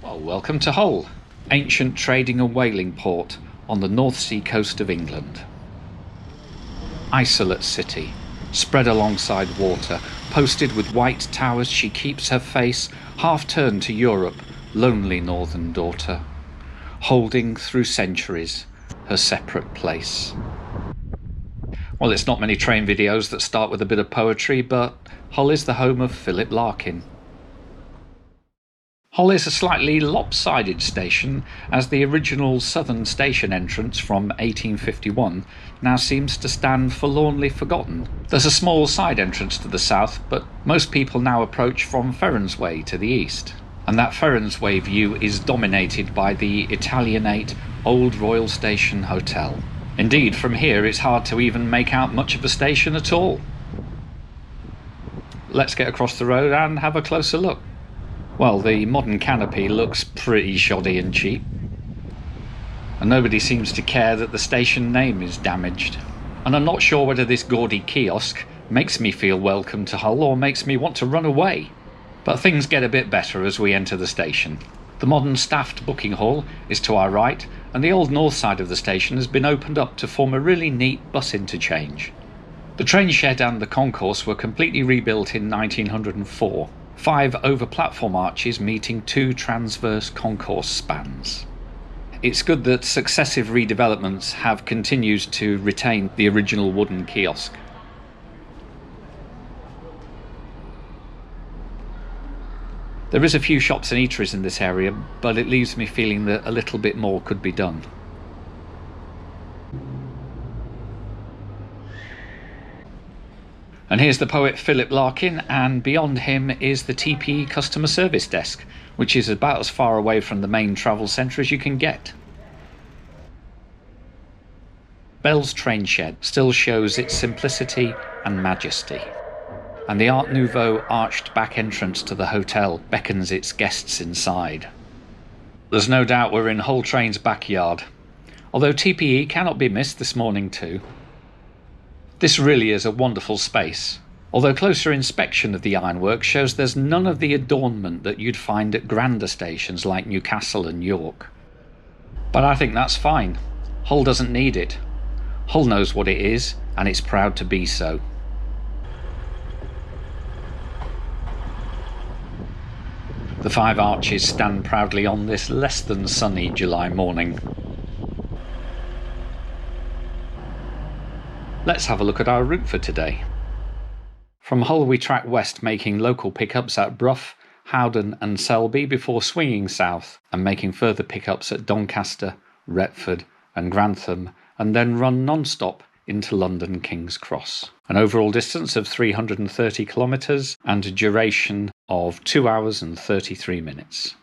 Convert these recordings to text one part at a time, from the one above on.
Well, welcome to Hull, ancient trading and whaling port on the North Sea coast of England. Isolate city, spread alongside water, posted with white towers, she keeps her face half turned to Europe, lonely northern daughter, holding through centuries her separate place. Well, it's not many train videos that start with a bit of poetry, but Hull is the home of Philip Larkin. Hull is a slightly lopsided station, as the original southern station entrance from 1851 now seems to stand forlornly forgotten. There's a small side entrance to the south, but most people now approach from Ferrons Way to the east. And that Ferrons Way view is dominated by the Italianate Old Royal Station Hotel. Indeed, from here it's hard to even make out much of a station at all. Let's get across the road and have a closer look. Well, the modern canopy looks pretty shoddy and cheap, and nobody seems to care that the station name is damaged. And I'm not sure whether this gaudy kiosk makes me feel welcome to Hull or makes me want to run away. But things get a bit better as we enter the station. The modern staffed booking hall is to our right, and the old north side of the station has been opened up to form a really neat bus interchange. The train shed and the concourse were completely rebuilt in 1904. 5 over-platform arches meeting 2 transverse concourse spans. It's good that successive redevelopments have continued to retain the original wooden kiosk. There is a few shops and eateries in this area, but it leaves me feeling that a little bit more could be done. And here's the poet Philip Larkin, and beyond him is the TPE customer service desk, which is about as far away from the main travel centre as you can get. Bell's train shed still shows its simplicity and majesty, and the Art Nouveau arched back entrance to the hotel beckons its guests inside. There's no doubt we're in Hull Train's backyard, although TPE cannot be missed this morning too. This really is a wonderful space, although closer inspection of the ironwork shows there's none of the adornment that you'd find at grander stations like Newcastle and York. But I think that's fine. Hull doesn't need it. Hull knows what it is, and it's proud to be so. The 5 arches stand proudly on this less than sunny July morning. Let's have a look at our route for today. From Hull we track west, making local pickups at Brough, Howden and Selby before swinging south and making further pickups at Doncaster, Retford and Grantham, and then run non-stop into London King's Cross. An overall distance of 330 kilometres and a duration of 2 hours and 33 minutes.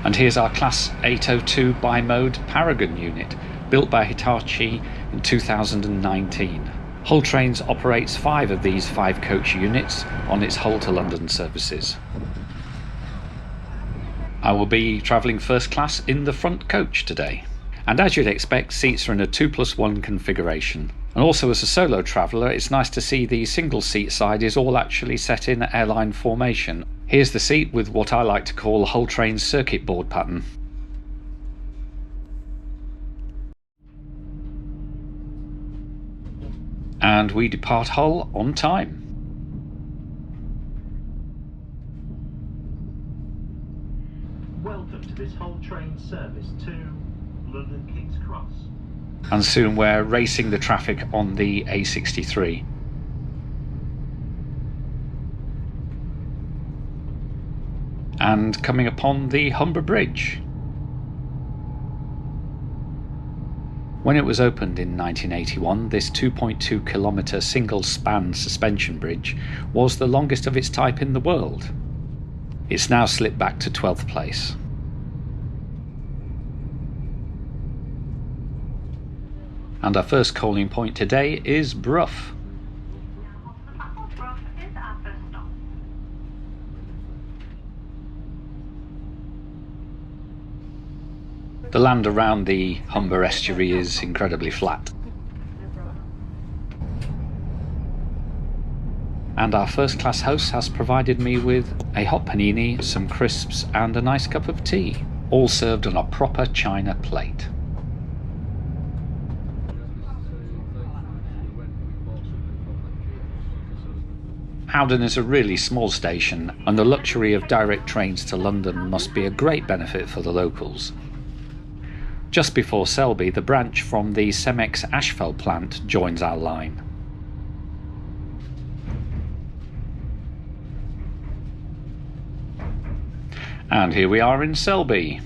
And here's our Class 802 bi-mode Paragon unit, built by Hitachi in 2019. Hull Trains operates 5 of these 5-coach units on its Hull to London services. I will be travelling first class in the front coach today, and as you'd expect, seats are in a 2+1 configuration. And also as a solo traveller, it's nice to see the single seat side is all actually set in airline formation. Here's the seat with what I like to call Hull Trains circuit board pattern. And we depart Hull on time. Welcome to this Hull train service to London King's Cross. And soon we're racing the traffic on the A63. And coming upon the Humber Bridge. When it was opened in 1981, this 2.2 kilometre single-span suspension bridge was the longest of its type in the world. It's now slipped back to 12th place. And our first calling point today is Brough. The land around the Humber estuary is incredibly flat. and our first class host has provided me with a hot panini, some crisps and a nice cup of tea, all served on a proper china plate. Howden is a really small station, and the luxury of direct trains to London must be a great benefit for the locals. Just before Selby, the branch from the Cemex Ashfeld plant joins our line. And here we are in Selby.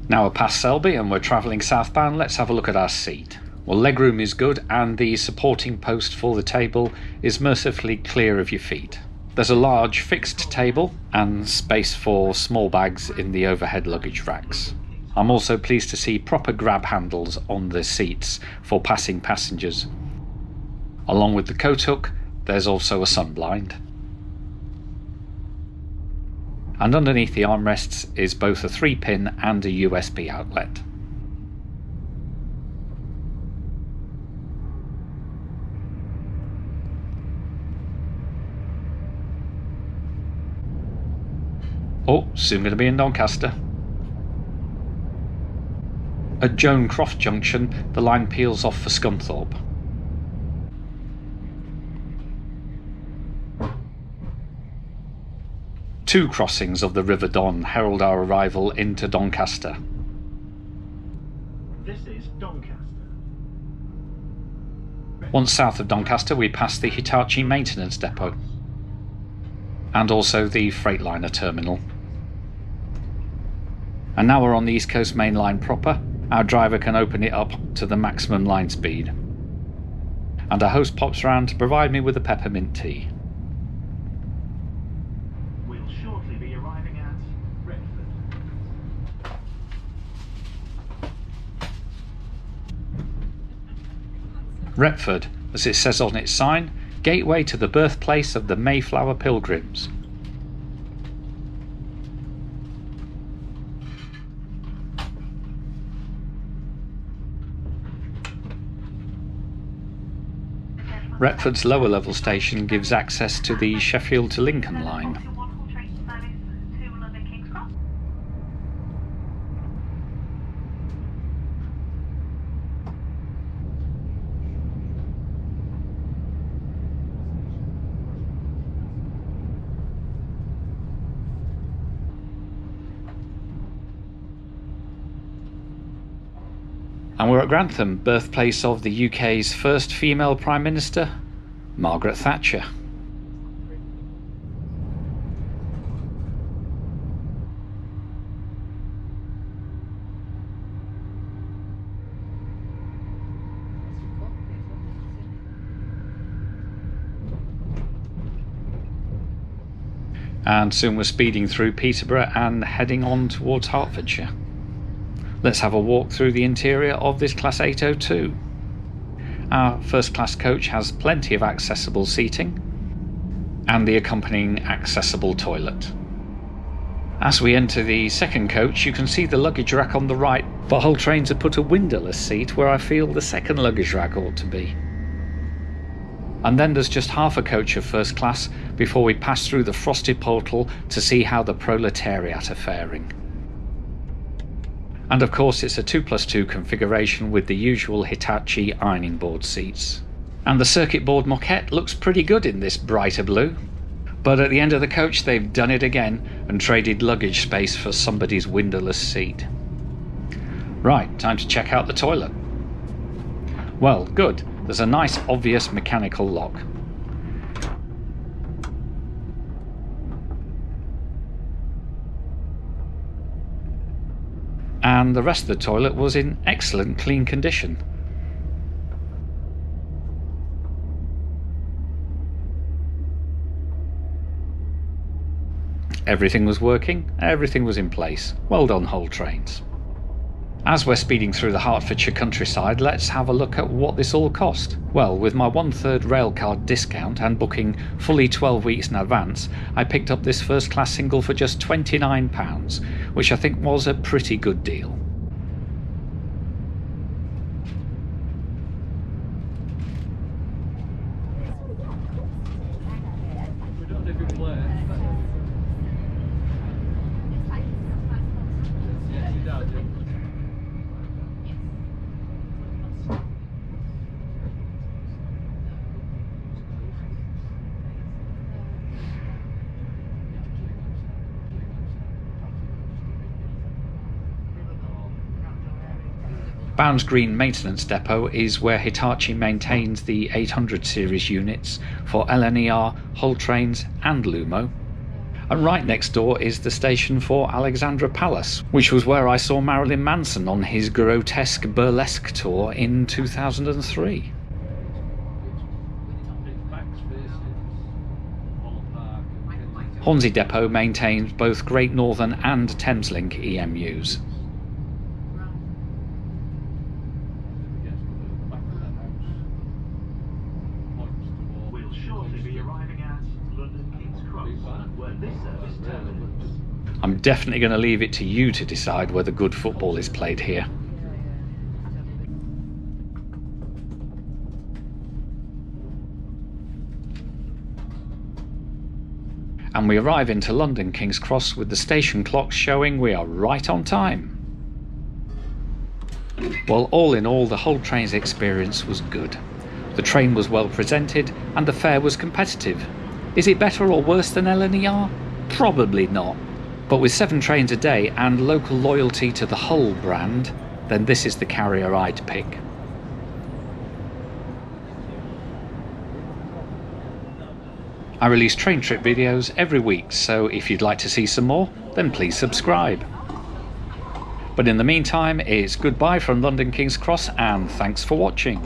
Now we're past Selby and we're travelling southbound. Let's have a look at our seat. Well, legroom is good and the supporting post for the table is mercifully clear of your feet. There's a large fixed table and space for small bags in the overhead luggage racks. I'm also pleased to see proper grab handles on the seats for passing passengers. Along with the coat hook, there's also a sunblind. And underneath the armrests is both a 3-pin and a USB outlet. Oh, soon going to be in Doncaster. At Joan Croft Junction, the line peels off for Scunthorpe. Two crossings of the River Don herald our arrival into Doncaster. This is Doncaster. Once south of Doncaster, we pass the Hitachi maintenance depot and also the Freightliner terminal. And now we're on the East Coast Main Line proper. Our driver can open it up to the maximum line speed. And our host pops round to provide me with a peppermint tea. Retford, as it says on its sign, gateway to the birthplace of the Mayflower Pilgrims. Retford's lower level station gives access to the Sheffield to Lincoln line. And we're at Grantham, birthplace of the UK's first female Prime Minister, Margaret Thatcher. And soon we're speeding through Peterborough and heading on towards Hertfordshire. Let's have a walk through the interior of this Class 802. Our first class coach has plenty of accessible seating and the accompanying accessible toilet. As we enter the second coach, you can see the luggage rack on the right, but Hull Trains have put a windowless seat where I feel the second luggage rack ought to be. And then there's just half a coach of first class before we pass through the frosted portal to see how the proletariat are faring. And of course it's a 2+2 configuration with the usual Hitachi ironing board seats. And the circuit board moquette looks pretty good in this brighter blue. But at the end of the coach they've done it again and traded luggage space for somebody's windowless seat. Right, time to check out the toilet. Well, good. There's a nice obvious mechanical lock. And the rest of the toilet was in excellent clean condition. Everything was working, everything was in place. Well done, Hull Trains. As we're speeding through the Hertfordshire countryside, let's have a look at what this all cost. Well, with my 1/3 railcard discount and booking fully 12 weeks in advance, I picked up this first class single for just £29, which I think was a pretty good deal. Bounds Green Maintenance Depot is where Hitachi maintains the 800 series units for LNER, Hull Trains and Lumo. And right next door is the station for Alexandra Palace, which was where I saw Marilyn Manson on his grotesque burlesque tour in 2003. Hornsey Depot maintains both Great Northern and Thameslink EMUs. We'll shortly be arriving at London King's Cross, where this service terminates. I'm definitely going to leave it to you to decide whether good football is played here. And we arrive into London King's Cross with the station clock showing we are right on time. Well, all in all, the whole train's experience was good. The train was well presented and the fare was competitive. Is it better or worse than LNER? Probably not. But with 7 trains a day and local loyalty to the Hull brand, then this is the carrier I'd pick. I release train trip videos every week, so if you'd like to see some more, then please subscribe. But in the meantime, it's goodbye from London King's Cross and thanks for watching.